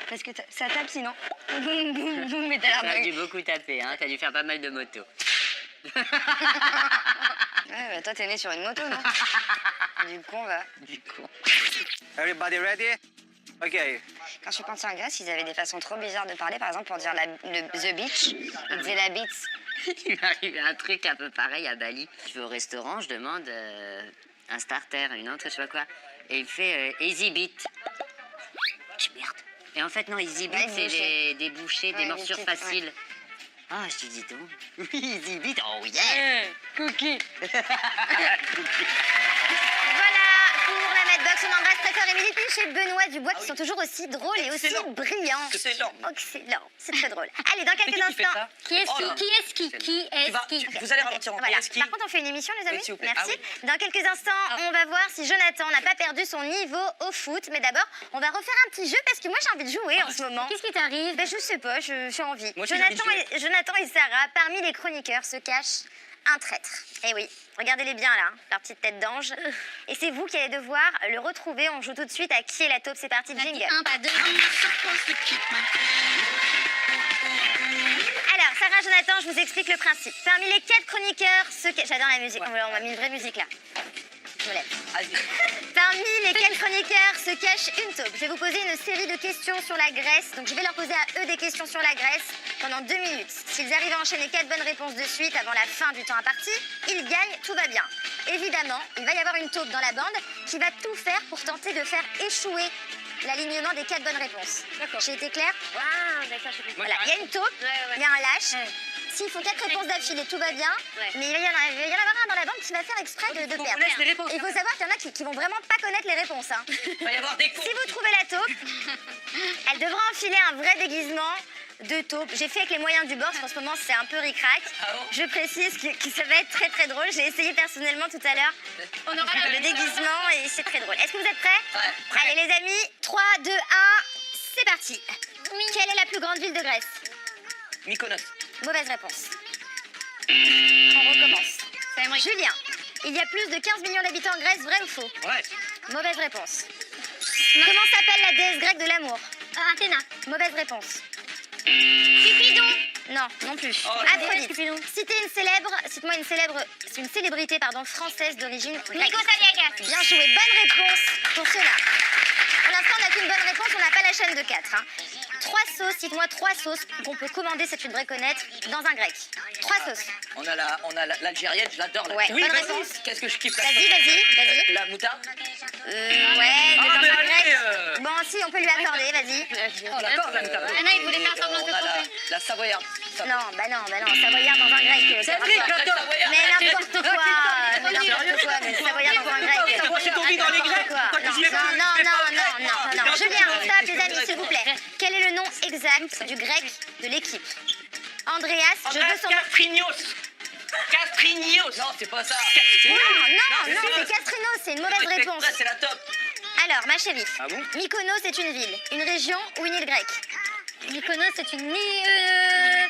Parce que ça tape sinon. Boum, boum, boum, mais t'as l'air T'as de... dû beaucoup taper, hein. T'as dû faire pas mal de motos. Ouais, bah, toi, t'es né sur une moto, non? Du coup, on va... Du coup. Everybody ready? Ok. Quand je suis partie en Grèce, ils avaient des façons trop bizarres de parler. Par exemple, pour dire the beach, ils disaient la beach. Il m'est arrivé un truc un peu pareil à Bali. Je vais au restaurant, je demande un starter, une entrée, je sais pas quoi. Et il fait Easy Beat. Je dis, merde. Et en fait, non, Easy Beat, Ouais, c'est des bouchées, des Ouais, morsures des petites, faciles. Ah, je te dis donc. Oui, Easy Beat, oh yeah. Cookie. Voilà pour la Madbox. On embrasse très fort Émilie Pinch et Benoît Dubois qui sont toujours aussi drôles et aussi brillants. Excellent. Excellent. C'est très drôle. Allez, dans quelques instants. Qui est-ce Oh là. qui Vous allez ralentir en Voilà. ski. Par contre, on fait une émission, les amis. Oui, s'il vous plaît. Merci. Ah oui. Dans quelques instants, on va voir si Jonathan n'a pas perdu son niveau au foot. Mais d'abord, on va refaire un petit jeu parce que moi, j'ai envie de jouer en ce moment. Qu'est-ce qui t'arrive? Ben, je sais pas, j'ai envie. Moi aussi, j'ai envie de Jonathan et Sarah, parmi les chroniqueurs, se cachent un traître. Eh oui, regardez-les bien là, leur petite tête d'ange. Et c'est vous qui allez devoir le retrouver. On joue tout de suite à Qui est la taupe. C'est parti, jingle. Un, pas deux. Alors, Sarah, Jonathan, je vous explique le principe. Parmi les 4 chroniqueurs, j'adore la musique. On m'a mis une vraie musique là. Je me lève. Parmi les 4 chroniqueurs se cache une taupe. Je vais vous poser une série de questions sur la Grèce. Donc, je vais leur poser à eux des questions sur la Grèce pendant 2 minutes. S'ils arrivent à enchaîner 4 bonnes réponses de suite avant la fin du temps imparti, ils gagnent, tout va bien. Évidemment, il va y avoir une taupe dans la bande qui va tout faire pour tenter de faire échouer l'alignement des 4 bonnes réponses. D'accord. J'ai été claire? Ah, d'accord, je comprends. Voilà, il y a une taupe, il y a un lâche. S'il faut 4 réponses d'affilée, tout va bien. Mais il va y en avoir un dans la bande qui va faire exprès de faut qu'on perdre. laisse les réponses. Et il faut savoir qu'il y en a qui vont vraiment pas connaître les réponses. Hein. Il va y avoir des cons. Si vous trouvez la taupe, elle devra enfiler un vrai déguisement de taupe. J'ai fait avec les moyens du bord, parce qu'en ce moment c'est un peu ric-rac. Je précise que ça va être très très drôle. J'ai essayé personnellement tout à l'heure. On aura le déguisement et c'est très drôle. Est-ce que vous êtes prêts? Allez les amis, 3, 2, 1, c'est parti. Quelle est la plus grande ville de Grèce? Mykonos. Mauvaise réponse. On recommence. Julien, il y a plus de 15 millions d'habitants en Grèce, vrai ou faux? Ouais. Mauvaise réponse. Comment s'appelle la déesse grecque de l'amour? Athéna. Mauvaise réponse. Cupidon. Non, non plus. Aphrodite. Cite-moi une célébrité française d'origine grecque. Nikos Aliagas. Bien joué, bonne réponse pour cela. Pour l'instant, on n'a qu'une bonne réponse, on n'a pas la chaîne de 4. Hein. 3 sauces, cite-moi 3 sauces qu'on peut commander, ça tu devrais connaître, dans un grec. 3 sauces. On a l'algérienne, je l'adore. Ouais, oui, bonne vas-y. réponse. Qu'est-ce que je kiffe là? Vas-y. La moutarde. Ouais, mais dans un mais grec. allez, Bon, si, on peut lui accorder, vas-y. Oh, d'accord, la moutarde. Anna, il voulait faire semblant de On a tromper. la savoyarde. Non, savoyard dans un grec. Cédric, attends. Mais n'importe quoi. Mais savoyard dans un grec. J'ai ton vie dans les Grecs. Pourquoi tu dis pas? Non. Julien, stop les amis, s'il vous plaît. Quel est le nom exact du grec de l'équipe? Andreas, je veux son nom. Castrignos. Non, c'est pas ça. Non, c'est Castrinos, c'est une mauvaise réponse. C'est la top. Alors, ma chérie, Ah bon? Mykonos est une ville, une région ou une île grecque? Mykonos, c'est une île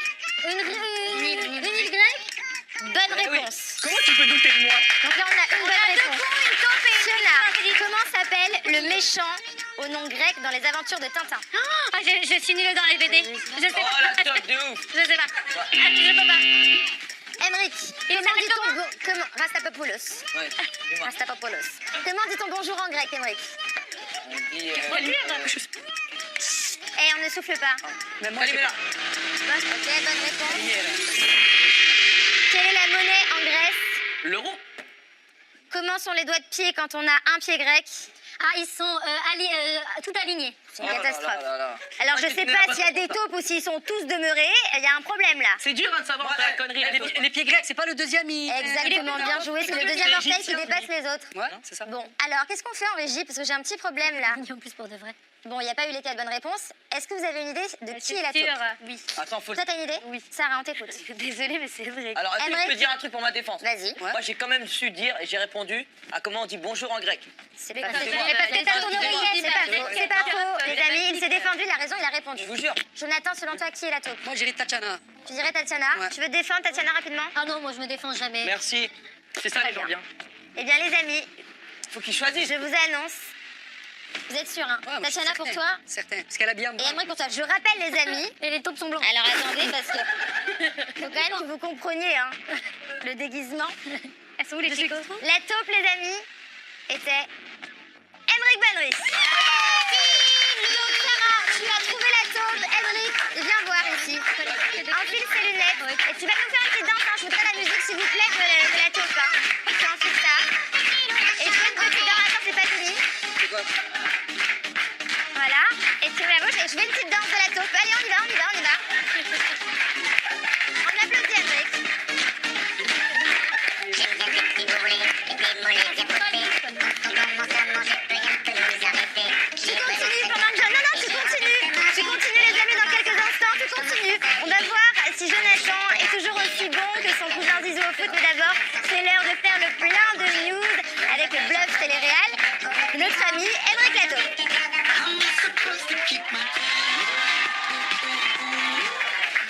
grecque. Bonne réponse. Comment tu peux douter de moi? Donc là, on a une bonne réponse. Fiona, comment s'appelle le méchant au nom grec dans les aventures de Tintin? Ah, je suis nulle dans les BD. Je sais Oh, pas. la top de ouf. Je sais pas. Je peux pas. Emmerich, comment Rastapopoulos. Ouais, dis-moi. Rastapopoulos. Comment dit-on bonjour en grec, Emmerich? On dit. Et on ne souffle pas. Même moi, Allez, mais là. Ok, bonne réponse. Quelle est la monnaie en Grèce? L'euro. Comment sont les doigts de pied quand on a un pied grec? Ah, ils sont tout alignés. C'est une catastrophe. Alors je sais pas s'il y a des taupes ou s'ils sont tous demeurés, il y a un problème là. C'est dur de savoir la connerie. Les pieds grecs, c'est pas le deuxième. Exactement, bien joué, c'est le deuxième orteil qui dépasse les autres. Ouais, c'est ça. Bon, alors qu'est-ce qu'on fait en régie? Parce que j'ai un petit problème là. En plus pour de vrai. Bon, il n'y a pas eu les 4 bonnes réponses. Est-ce que vous avez une idée de qui est la taupe? Oui. Attends, faut. Toi, t'as une idée? Oui. Sarah, on t'écoute. Désolée, mais c'est vrai. Alors, est-ce que je Emmerich. peux dire un truc pour ma défense? Vas-y. Moi, j'ai quand même su dire et j'ai répondu à comment on dit bonjour en grec. C'est pas C'est faux. moi. Mais parce que t'as ton oreiller, c'est pas faux. C'est pas faux, les amis. Il s'est défendu, il a raison, il a répondu. Je vous jure. Jonathan, selon toi, qui est la taupe? Moi, j'irais Tatiana. Tu dirais Tatiana? Ouais. Tu veux te défendre Tatiana rapidement? Ah non, moi je me défends jamais. Merci. C'est ça les gens bien. Eh bien, les amis, Faut qu'ils choisissent. je vous annonce. Vous êtes sûrs, hein? Ouais, moi, je suis Tatiana pour certain. toi Certain. Parce qu'elle a bien. et Emmerich pour toi. Je rappelle, les amis. Et les taupes sont blancs. Alors attendez, parce que faut quand même que vous compreniez hein, le déguisement. Elles sont où les chicos? La taupe, les amis, était Emmerich Benrich. Donc Sarah, tu as trouvé la taupe. Emmerich, viens voir ici. Enfile ses lunettes. Et tu vas nous faire une petite danse. Hein. Je voudrais la musique, s'il vous plaît, de la taupe. Hein. Tu enfiles ça. Et je fais une petite danse. Attends, c'est pas fini. Voilà. Et tu mets la bouche. Et je fais une petite danse de la taupe. Allez, on y va. On applaudit Emmerich. Tu continues pendant que tu continues les amis dans quelques instants, tu continues. On va voir si Jonathan est toujours aussi bon que son cousin Zizou au foot, mais d'abord, c'est l'heure de faire le plein de news avec le bluff télé-réal de notre ami Emmerich Lato.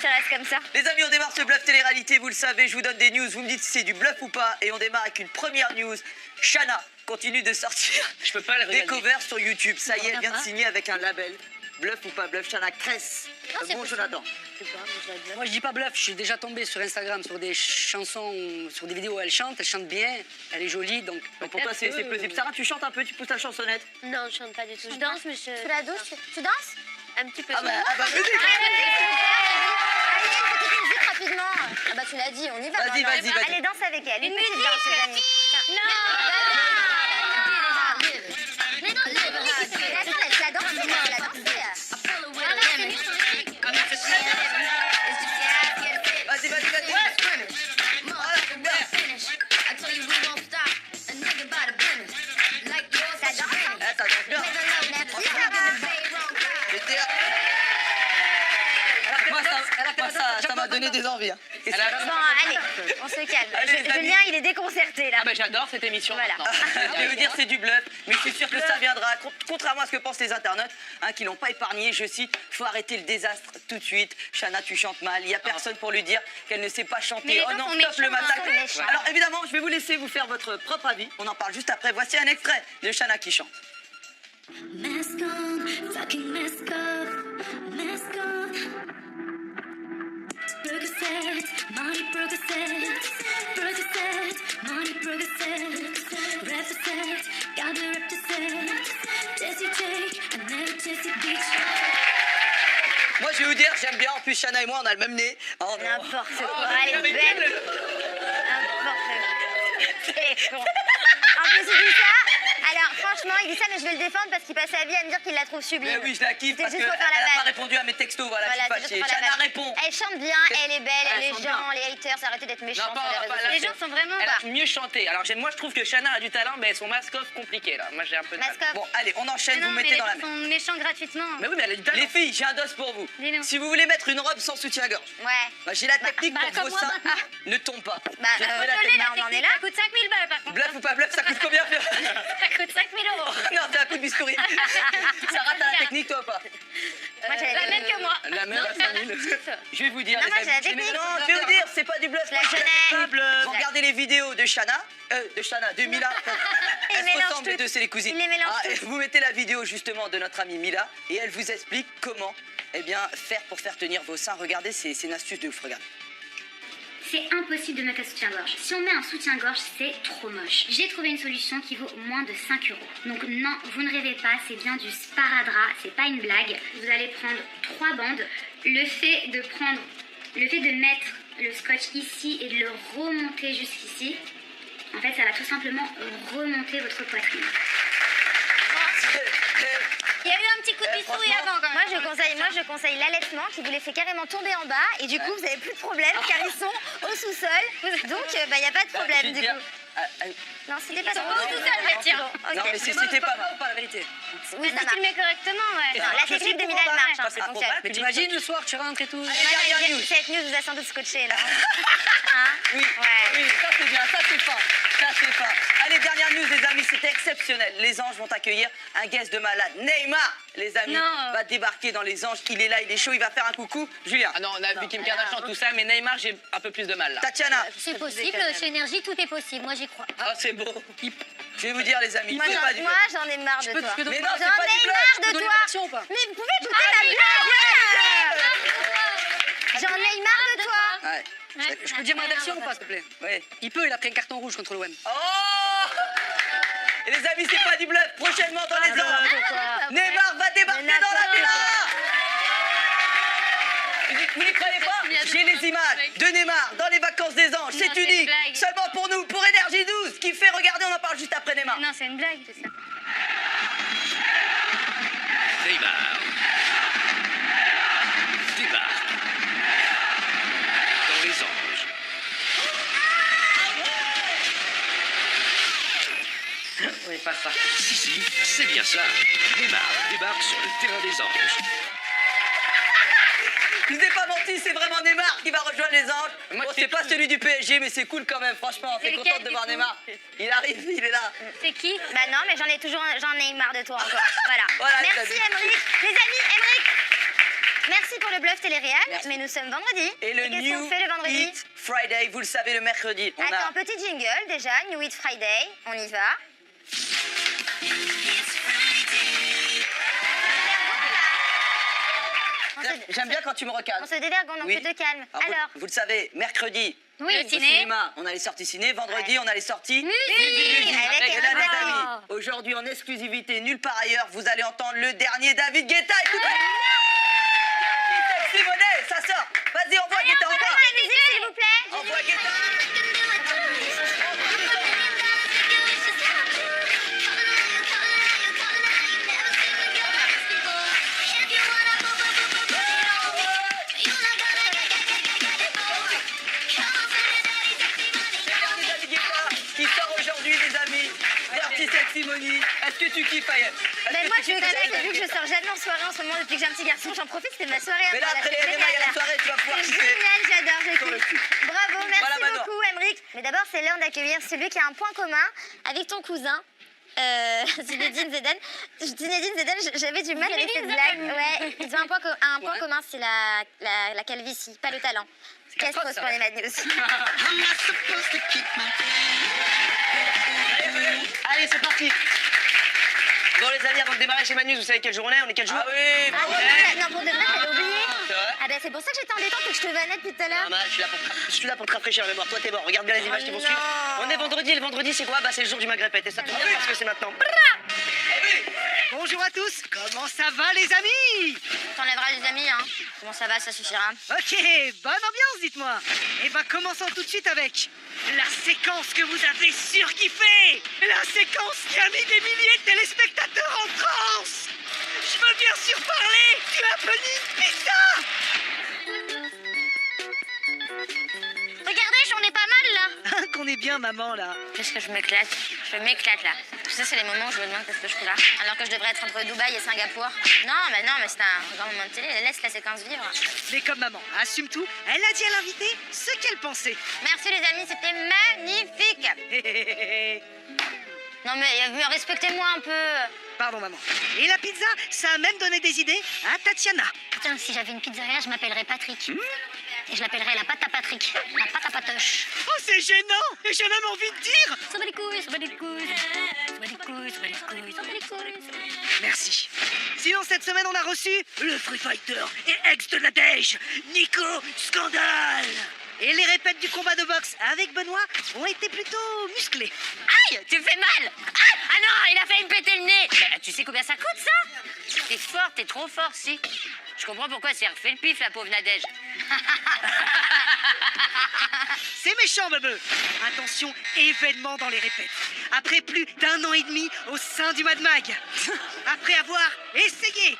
Tu restes comme ça. Les amis, on démarre ce bluff télé-réalité, vous le savez, je vous donne des news, vous me dites si c'est du bluff ou pas, et on démarre avec une première news. Shana continue de sortir Je peux pas le des regarder. covers sur YouTube. Ça y est, elle vient de signer avec un label. Bluff ou pas bluff, Shana Cress. Bon, Jonathan. Moi, je dis pas bluff. Je suis déjà tombé sur Instagram sur des chansons, sur des vidéos où elle chante bien, elle est jolie. Donc pour toi, c'est plausible. Sarah, tu chantes un peu, tu pousses ta chansonette. Non, je chante pas du tout. Je danse, mais Tu la douche, tu danses? un petit peu. Ah bah, vas-y. Allez, une petite musique rapidement. Ah bah tu l'as dit, on y va. Vas-y, maintenant. vas-y. Allez, danse avec elle. Une petite danse, les amis. Tiens. Mais non, attends, laisse-la danser, laisse-la danser. Vas-y, dire. Ça m'a donné des envies. Hein. Bon, allez, on se calme. Allez, les amis. Julien, il est déconcerté là. Ah ben j'adore cette émission. Voilà. maintenant. Je vais vous dire, c'est du bluff, mais je suis sûr que ça viendra. Contrairement à ce que pensent les internautes, hein, qui n'ont pas épargné, je cite, faut arrêter le désastre tout de suite. Chana, tu chantes mal. Il n'y a personne pour lui dire qu'elle ne sait pas Mais chanter. les Oh gens non, sont stop le méchants, massacre. ils sont méchants. Alors évidemment, je vais vous laisser vous faire votre propre avis. On en parle juste après. Voici un extrait de Chana qui chante. Mask on, fucking mask off, mask on. Percocet, money Percocet, Percocet, money Percocet, Represent, got the represent, Jessie Jake, I never Jessie bitch. Moi, je vais vous dire, j'aime bien. En plus, Chana et moi, on a le même nez. Oh, non. N'importe quoi. Allez, belle. N'importe quoi. C'est con. En plus, il dit ça. Alors, franchement, il dit ça, mais je vais le défendre parce qu'il passe sa vie à me dire qu'il la trouve sublime. Mais oui, je la kiffe C'était parce juste qu'elle pour faire la n'a pas vanne. répondu à mes textos. Voilà, Voilà, je c'est suis juste fâché. pour la Chana vanne. répond. Elle chante bien, elle est belle, Elle les chante gens, les haters, arrêtez d'être méchants Non, sur les pas réseaux là, sociaux. Les gens sont vraiment Elle bas. a mieux chanté. Alors moi je trouve que Chana a du talent, mais son mask-off compliqué là. Moi j'ai un peu de mal. Mascotte. Bon, allez, on enchaîne. Non, Vous mais mettez les dans la gens main. sont méchants gratuitement. Mais oui, mais elle a du talent. Les filles, j'ai un dos pour vous. Dis-nous. Si vous voulez mettre une robe sans soutien-gorge, Ouais. bah, j'ai la technique bah, pour que comme vos moi seins maintenant. ne tombent pas. Bah, J'ai trouvé la on technique. en est là. Ça coûte 5000 balles par contre. Bluff ou pas bluff, ça coûte combien Fleur Ça coûte 5000 euros. Non, c'est un coup de bistouri. Sarah, t'as la technique, toi ou pas Moi, j'ai La même que moi. La même à 5000. Je vais vous dire, Non, les moi, amis. j'ai la technique. Non, je vais vous dire, c'est pas du bluff. La moi, jeunesse. c'est pas bluff. Vous regardez les vidéos de Chana, de Mila. Ils Elles se mélangent ressemblent les toutes. deux, c'est les cousines. Ils les mélangent et vous mettez la vidéo justement de notre amie Mila et elle vous explique comment faire pour faire tenir vos seins. Regardez, c'est une astuce de ouf, regarde. C'est impossible de mettre un soutien-gorge. Si on met un soutien-gorge, c'est trop moche. J'ai trouvé une solution qui vaut moins de 5 euros. Donc non, vous ne rêvez pas, c'est bien du sparadrap, c'est pas une blague. Vous allez prendre 3 bandes. Le fait de mettre le scotch ici et de le remonter jusqu'ici, en fait, ça va tout simplement remonter votre poitrine. Il y a eu un petit coup de bistouri avant quand même. Moi, je conseille l'allaitement qui vous les fait carrément tomber en bas et du coup, vous n'avez plus de problème car ils sont au sous-sol. Donc, il n'y a pas de problème du coup. Non, c'était pas trop. au sous-sol, mais tiens. Non, mais c'était pas mal. Pas la vérité. Oui, Si ça tu marche. le mets correctement, ouais. Non, la technique de Mila, elle marche, hein, ça fonctionne. Mais t'imagines le soir, tu rentres et tout. Cette news vous a sans doute scotché là. Oui, Ouais. oui, ça c'est bien, ça c'est fin. Ça c'est fin. Allez, dernière news, les amis, c'était exceptionnel. Les Anges vont accueillir un guest de malade. Neymar, les amis, Non. va débarquer dans les Anges. Il est là, il est chaud, il va faire un coucou. Julien. Ah non, on a vu Kim Kardashian, tout ça, mais Neymar, j'ai un peu plus de mal là. Tatiana. C'est possible, chez Énergie, tout est possible. Moi, j'y crois. Ah, c'est beau. Je vais vous dire, les amis, Moi, c'est pas du j'en ai marre de toi. Mais non, c'est J'en pas du ai bluff. marre de Donner toi. la version ou pas Mais vous pouvez écouter ma blague. J'en ai marre de toi. Ouais. Je peux dire ma version ou pas, s'il te plaît? Ouais. Il a pris un carton rouge contre l'OM. Oh Et les amis, c'est pas du bluff. Prochainement dans les Anges, Neymar va débarquer dans la villa. Vous n'y croyez pas? J'ai les images de Neymar dans les vacances des Anges. C'est c'est une unique. blague. Seulement pour nous, pour Énergie 12, qui fait regarder, on en parle juste après Neymar. Non, c'est une blague, c'est ça. Neymar débarque dans les Anges. Oui, pas ça. Si, c'est bien ça. Neymar débarque sur le terrain des Anges. Je vous ai pas menti, c'est vraiment Neymar qui va rejoindre les Anges. Moi, Bon, c'est c'est pas tout. celui du PSG, mais c'est cool quand même, franchement. C'est T'es lequel, contente de du voir coup Neymar. Il arrive, il est là. C'est qui? Bah non, mais j'en ai marre de toi encore. Voilà. Voilà, les Merci amis. Emeric. Les amis, Emeric. Merci pour le bluff téléréal, mais nous sommes vendredi. Et le qu'est-ce New qu'on fait le vendredi? Hit Friday, vous le savez, le mercredi. On a... Attends, petit jingle déjà, New Hit Friday, on y va. J'aime bien quand tu me On recadres. se dévergonde, donc Oui. tu te calmes. Alors, Alors, vous le savez, mercredi, Oui, au ciné. cinéma, on a les sorties ciné. Vendredi, on a les sorties musique avec Et là, Emma les Blanc. amis, aujourd'hui, en exclusivité, nulle part ailleurs, vous allez entendre le dernier David Guetta. Écoutez. Simonet, ça sort. Vas-y, envoie Guetta encore. la musique, s'il vous plaît. Envoie Guetta. Le dernier David Guetta qui sort aujourd'hui, les amis. Dirty Sexy Money. Est-ce que tu kiffes, Ayel? Mais moi, je suis que vu que je sors jamais en soirée en ce moment depuis que j'ai un petit garçon, j'en profite, c'était ma soirée. Mais là, après les MMA, il y a la soirée, tu vas pouvoir C'est kiffer. génial, j'adore, Sur le j'écoute. cul. Bravo, merci Voilà, Manoir. beaucoup, Emric. Mais d'abord, c'est l'heure d'accueillir celui qui a un point commun avec ton cousin. Zinedine Zidane. Zinedine Zidane, j'avais du mal avec cette blague. Ouais, ils ont un point commun, c'est la calvitie, pas le talent. Qu'est-ce que pour les Mad News? Allez, c'est parti. Bon, les amis, avant de démarrer chez Manu, vous savez quel jour on est? On est quel jour? Ah oui, Ah, ouais. non, pour de vrai, j'avais oublié. C'est vrai? Ah ben c'est pour ça que j'étais en détente et que je te vannais depuis tout à l'heure. Ah, bah, je suis là pour te rafraîchir la mémoire. Toi, t'es mort. Regarde bien les images qui vont non. suivre. On est vendredi. Et le vendredi, c'est quoi? Bah, c'est le jour du Maghrépette. Et ça tombe bien parce que c'est maintenant. Bonjour à tous, comment ça va les amis? T'enlèveras les amis, hein. Comment ça va, ça suffira. Ok, bonne ambiance, dites-moi. Et ben commençons tout de suite avec la séquence que vous avez surkiffée. La séquence qui a mis des milliers de téléspectateurs en transe. Je veux bien sûr parler du Happening Pizza. Regardez, on est pas mal là. Hein, qu'on est bien maman là. Qu'est-ce que je m'éclate? Je m'éclate là. Tu sais, c'est les moments où je me demande qu'est-ce que je fais là. Alors que je devrais être entre Dubaï et Singapour. Non, mais c'est un grand moment de télé. Laisse la séquence vivre. Mais comme maman assume tout, elle a dit à l'invité ce qu'elle pensait. Merci les amis, c'était magnifique. Non mais respectez-moi un peu. Pardon maman. Et la pizza, ça a même donné des idées à Tatiana. Putain, si j'avais une pizzeria, je m'appellerais Patrick. Et je l'appellerais la pâte à Patrick. La pâte à patoche. Oh, c'est gênant. Et j'ai même envie de dire. Ça va les couilles, ça va les couilles. Ça va les couilles, ça va les couilles, ça va les couilles. Merci. Sinon, cette semaine, on a reçu le Free Fighter et ex de Nadège, Nico Scandale. Et les répètes du combat de boxe avec Benoît ont été plutôt musclées. Aïe, tu fais mal. Ah non, il a failli me péter le nez. Mais tu sais combien ça coûte, ça? T'es fort, t'es trop fort, si. Je comprends pourquoi c'est refait le pif, la pauvre Nadège. C'est méchant, bebe. Attention, événement dans les répètes. Après plus d'1 an et demi au sein du Mad Mag. Après avoir essayé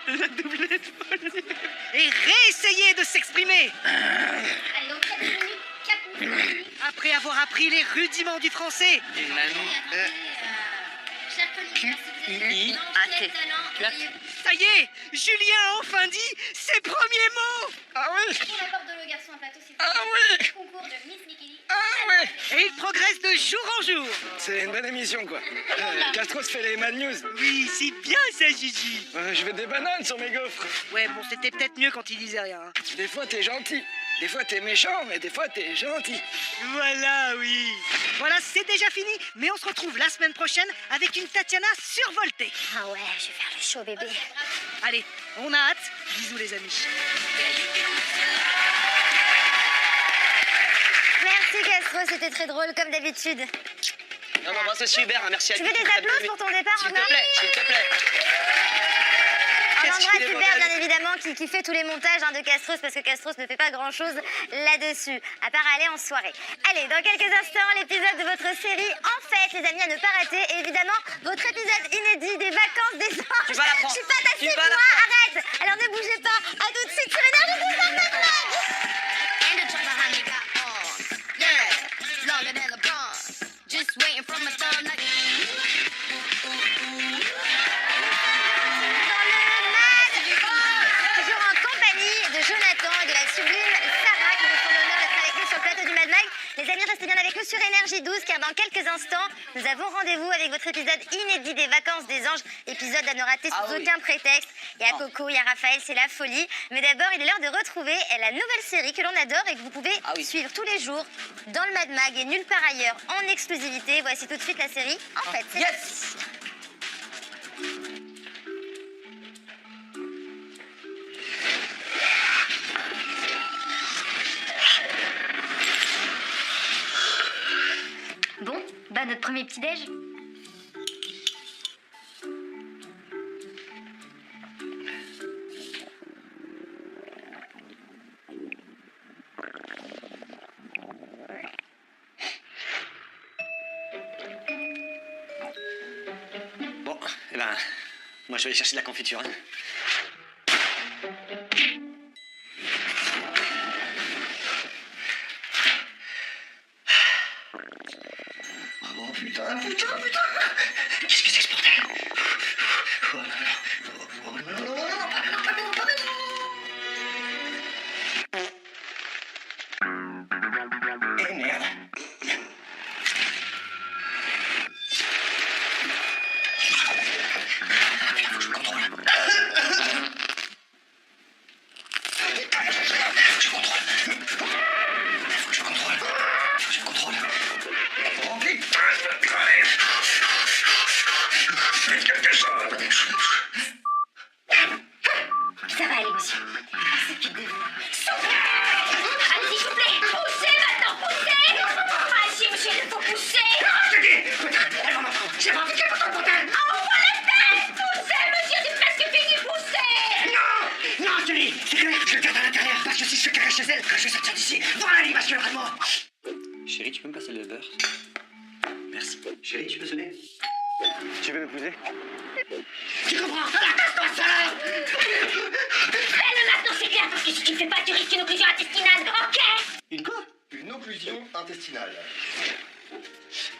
et réessayé de s'exprimer. Allez, donc 4 minutes. Après avoir appris les rudiments du français. Chers collègues, I-I-A-T. Ça y est, Julien a enfin dit ses premiers mots. Ah oui. pour la porte de le garçon à plateau, c'est oui. le concours de Miss Nikki. Ah ouais. Et il progresse de jour en jour. C'est une bonne émission, quoi. Castro se fait les Mad News. Oui, c'est bien ça, Gigi. Je veux des bananes sur mes gaufres. Ouais, bon, c'était peut-être mieux quand il disait rien. Hein. Des fois, t'es gentil. Des fois, t'es méchant, mais des fois, t'es gentil. Voilà, oui. Voilà, c'est déjà fini, mais on se retrouve la semaine prochaine avec une Tatiana survoltée. Ah ouais, je vais faire le show bébé. Allez, on a hâte. Bisous les amis. Merci Castro, c'était très drôle comme d'habitude. Non, non, bah, c'est super. Merci à Tu tous. veux des applaudissements pour ton départ, S'il te Anna? plaît, s'il te plaît. On Qu'est-ce embrasse qu'il est Hubert, modèle. bien évidemment, qui fait tous les montages de Castros, parce que Castros ne fait pas grand-chose là-dessus, à part aller en soirée. Allez, dans quelques instants, l'épisode de votre série En Fête, les amis, à ne pas rater. Et évidemment, votre épisode inédit des vacances des anges. Tu vas la prendre. Je suis pas Tu tassée, vas la moi, arrête. Alors ne bougez pas. À tout de suite sur Énergie du Mad Mag. Toujours en compagnie de Jonathan et de la sublime Sarah qui nous font l'honneur d'être avec nous sur le plateau du Mad Mag. Les amis, restez bien avec nous sur Énergie 12 car dans quelques instants, nous avons rendez-vous avec votre épisode inédit des vacances des anges. Épisode à ne rater sous aucun prétexte. Il y a Coco, il y a Raphaël, c'est la folie. Mais d'abord, il est l'heure de retrouver la nouvelle série que l'on adore et que vous pouvez suivre tous les jours dans le Mad Mag et nulle part ailleurs en exclusivité. Voici tout de suite la série En Fait. C'est Yes. Bon, bah notre premier petit-déj. Bon, eh ben, moi je vais aller chercher de la confiture. Hein. Oh putain, putain. Qu'est-ce que c'est que ce bordel? chez elle que je vais sortir d'ici. Voilà l'animation, vraiment. Chérie, tu peux me passer le beurre? Merci. Chérie, tu peux sonner? Tu veux m'épouser? Tu comprends? Tasse-toi, salope! Mais maintenant c'est clair, parce que si tu ne fais pas, tu risques une occlusion intestinale, ok? Une quoi? Une occlusion intestinale.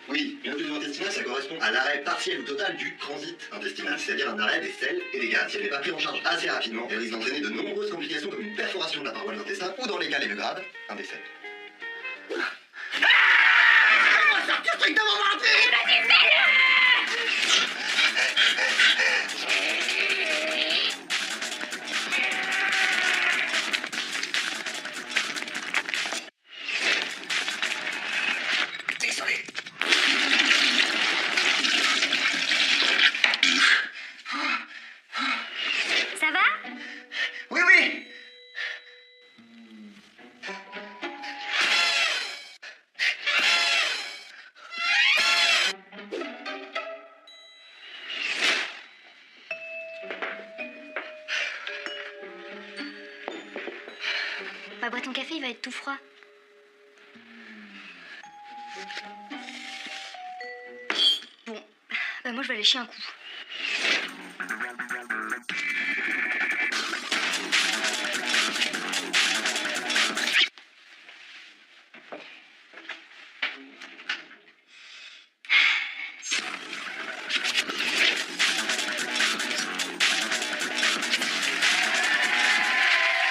Oui, une occlusion intestinale, ça correspond à l'arrêt partiel ou total du transit intestinal, c'est-à-dire un arrêt des selles et des gaz. Si elle n'est pas prise en charge assez rapidement, elle risque d'entraîner de nombreuses complications comme une perforation de la paroi de l'intestin ou, dans les cas les plus graves, un décès. Fais-moi sortir strictement mentir! Vas-y, fais-le! Désolé. Ça va? Oui, oui. Bah, bois ton café, il va être tout froid. Bon, bah moi je vais aller chier un coup.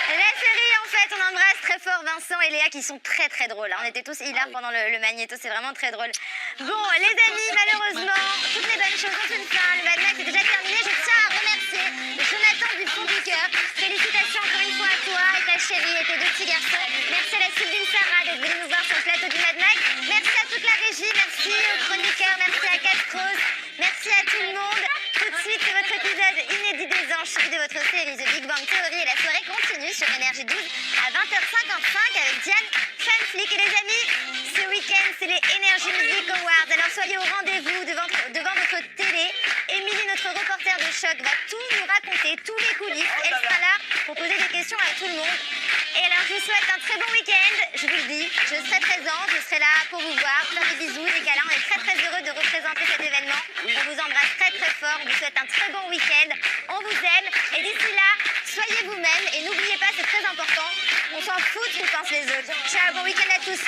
La série, en fait, on embrasse très fort Vincent et Léa qui sont très très drôles. On était tous hilaires pendant le magnéto, c'est vraiment très drôle. Bon, les amis, malheureusement, toutes les bonnes choses ont une fin. Le Mad Max est déjà terminé. Je tiens à remercier Jonathan du fond du cœur. Félicitations encore une fois à toi et ta chérie et tes deux petits garçons. Merci à la Sylvine Sarah d'être venue nous voir sur le plateau du Mad Max. Merci à toute la régie, merci aux chroniqueurs, merci à Castros, merci à tout le monde. Tout de suite, c'est votre épisode inédit des Anges, suivi de votre série The Big Bang Theory, et la soirée continue sur Énergie 12 à 20h55 avec Diane Fanflick. Et les amis, ce week-end, c'est les Energy Music Awards. Alors soyez au rendez-vous devant votre télé. Émilie, notre reporter de choc, va tout nous raconter, tous les coulisses. Elle sera là pour poser des questions à tout le monde. Et alors, je vous souhaite un très bon week-end. Je vous le dis, je serai présente, je serai là pour vous voir, faire des bisous, des câlins. On est très très heureux de représenter cet événement. On vous embrasse très très fort. On vous souhaite un très bon week-end. On vous aime. Et d'ici là, soyez vous-même. Et n'oubliez pas, c'est très important, on s'en fout de ce que pensent les autres. Ciao, bon week-end à tous.